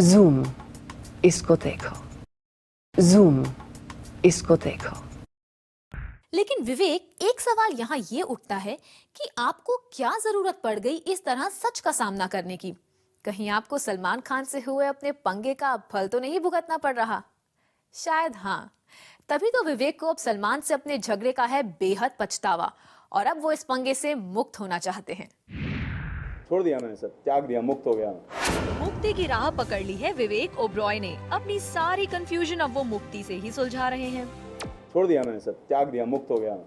Zoom, इसको देखो। Zoom, इसको देखो। लेकिन विवेक, एक सवाल यहाँ ये उठता है कि आपको क्या जरूरत पड़ गई इस तरह सच का सामना करने की? कहीं आपको सलमान खान से हुए अपने पंगे का फल तो नहीं भुगतना पड़ रहा? शायद हाँ। तभी तो विवेक को अब सलमान से अपने झगड़े का है बेहद पछतावा और अब वो इस पंगे से मुक्त होना चाहते हैं। छोड़ दिया मैंने, सब त्याग दिया, मुक्त हो गया। मुक्ति की राह पकड़ ली है विवेक ओबरॉय ने। अपनी सारी कंफ्यूजन अब वो मुक्ति से ही सुलझा रहे हैं। छोड़ दिया मैंने, सब त्याग दिया, मुक्त हो गया।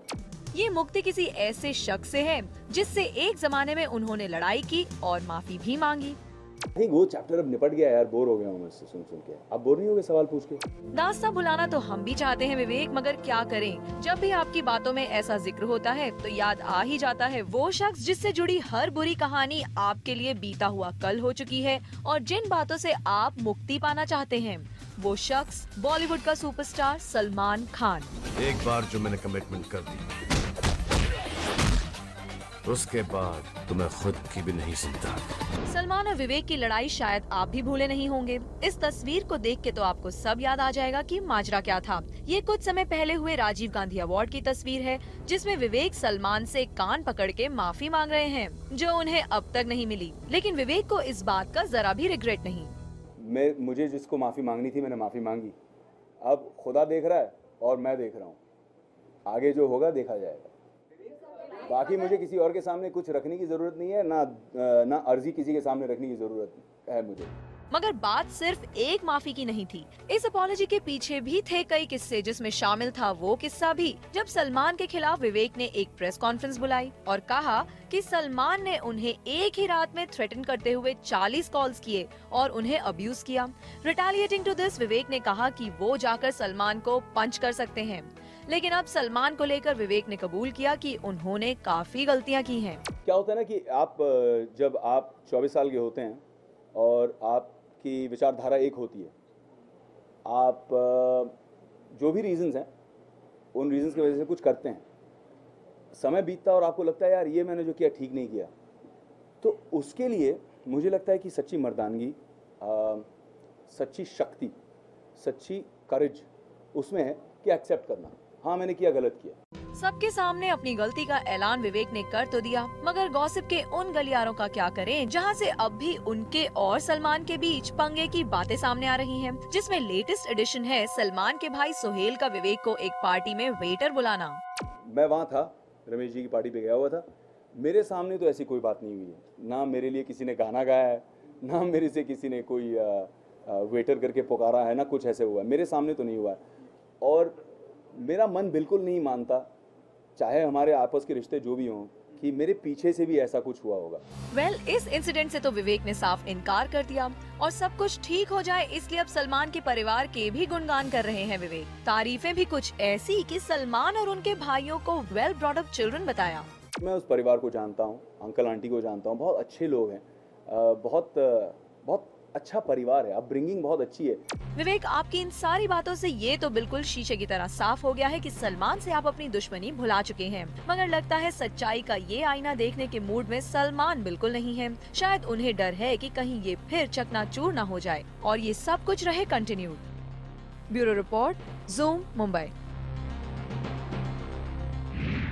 ये मुक्ति किसी ऐसे शख्स से है जिससे एक जमाने में उन्होंने लड़ाई की और माफी भी मांगी। नहीं, वो चैप्टर अब निपट गया यार, बोर हो गया हूँ मैं इससे सुन के। आप बोर नहीं हो गए सवाल पूछ के? दास्तां भुलाना तो हम भी चाहते हैं विवेक, मगर क्या करें, जब भी आपकी बातों में ऐसा जिक्र होता है तो याद आ ही जाता है वो शख्स जिससे जुड़ी हर बुरी कहानी आपके लिए बीता हुआ कल हो चुकी है और जिन बातों से आप मुक्ति पाना चाहते हैं। वो शख्स बॉलीवुड का सुपरस्टार सलमान खान। एक बार जो मैंने कमिटमेंट कर दी, उसके बाद तो मैं खुद की भी नहीं सुनता। सलमान और विवेक की लड़ाई शायद आप भी भूले नहीं होंगे। इस तस्वीर को देख के तो आपको सब याद आ जाएगा कि माजरा क्या था। ये कुछ समय पहले हुए राजीव गांधी अवार्ड की तस्वीर है, जिसमें विवेक सलमान से कान पकड़ के माफी मांग रहे हैं, जो उन्हें अब तक नहीं मिली। लेकिन विवेक को इस बात का जरा भी रिग्रेट नहीं। मुझे जिसको माफी मांगनी थी मैंने माफी मांगी। अब खुदा देख रहा है और मैं देख रहा हूँ, आगे जो होगा देखा जाएगा। बाकी मुझे किसी और के सामने कुछ रखने की जरूरत नहीं है, ना अर्जी किसी के सामने रखने की जरूरत है मुझे। मगर बात सिर्फ एक माफी की नहीं थी। इस अपॉलॉजी के पीछे भी थे कई किस्से, जिसमें शामिल था वो किस्सा भी जब सलमान के खिलाफ विवेक ने एक प्रेस कॉन्फ्रेंस बुलाई और कहा कि सलमान ने उन्हें एक ही रात में थ्रेटन करते हुए 40 कॉल्स किए और उन्हें अब्यूज किया। रिटेलिएटिंग टू दिस, विवेक ने कहा कि वो जाकर सलमान को पंच कर सकते हैं। लेकिन अब सलमान को लेकर विवेक ने कबूल किया कि उन्होंने काफी गलतियां की हैं। क्या होता है ना कि जब आप 24 साल के होते हैं और आपकी विचारधारा एक होती है, आप जो भी रीजंस हैं उन रीजंस की वजह से कुछ करते हैं, समय बीतता और आपको लगता है यार ये मैंने जो किया ठीक नहीं किया, तो उसके लिए मुझे लगता है कि सच्ची मर्दानगी, सच्ची शक्ति, सच्ची करेज उसमें है कि एक्सेप्ट करना, हाँ मैंने किया, गलत किया। सबके सामने अपनी गलती का ऐलान विवेक ने कर तो दिया, मगर गॉसिप के उन गलियारों का क्या करें जहां से अब भी उनके और सलमान के बीच पंगे की बातें सामने आ रही हैं, जिसमें लेटेस्ट एडिशन है सलमान के भाई सोहेल का विवेक को एक पार्टी में वेटर बुलाना। मैं वहाँ था, रमेश जी की पार्टी पे गया हुआ था। मेरे सामने तो ऐसी कोई बात नहीं हुई है, ना मेरे लिए किसी ने गाना गाया है, ना मेरे से किसी ने कोई वेटर करके पुकारा है, ना कुछ ऐसे हुआ है। मेरे सामने तो नहीं हुआ है और मेरा मन बिल्कुल नहीं मानता, चाहे हमारे आपस के रिश्ते जो भी हों, कि मेरे पीछे से भी ऐसा कुछ हुआ होगा। इस इंसिडेंट से तो विवेक ने साफ इनकार कर दिया और सब कुछ ठीक हो जाए इसलिए अब सलमान के परिवार के भी गुणगान कर रहे हैं विवेक। तारीफें भी कुछ ऐसी कि सलमान और उनके भाइयों को वेल ब्रॉट अप चिल्ड्रन बताया। मैं उस परिवार को जानता हूँ, अंकल आंटी को जानता हूँ, बहुत अच्छे लोग हैं, बहुत अच्छा परिवार है, अपब्रिंगिंग बहुत अच्छी है। विवेक, आपकी इन सारी बातों से ये तो बिल्कुल शीशे की तरह साफ हो गया है कि सलमान से आप अपनी दुश्मनी भुला चुके हैं, मगर लगता है सच्चाई का ये आईना देखने के मूड में सलमान बिल्कुल नहीं है। शायद उन्हें डर है कि कहीं ये फिर चकनाचूर न हो जाए और ये सब कुछ रहे continue. Bureau report, zoom, Mumbai.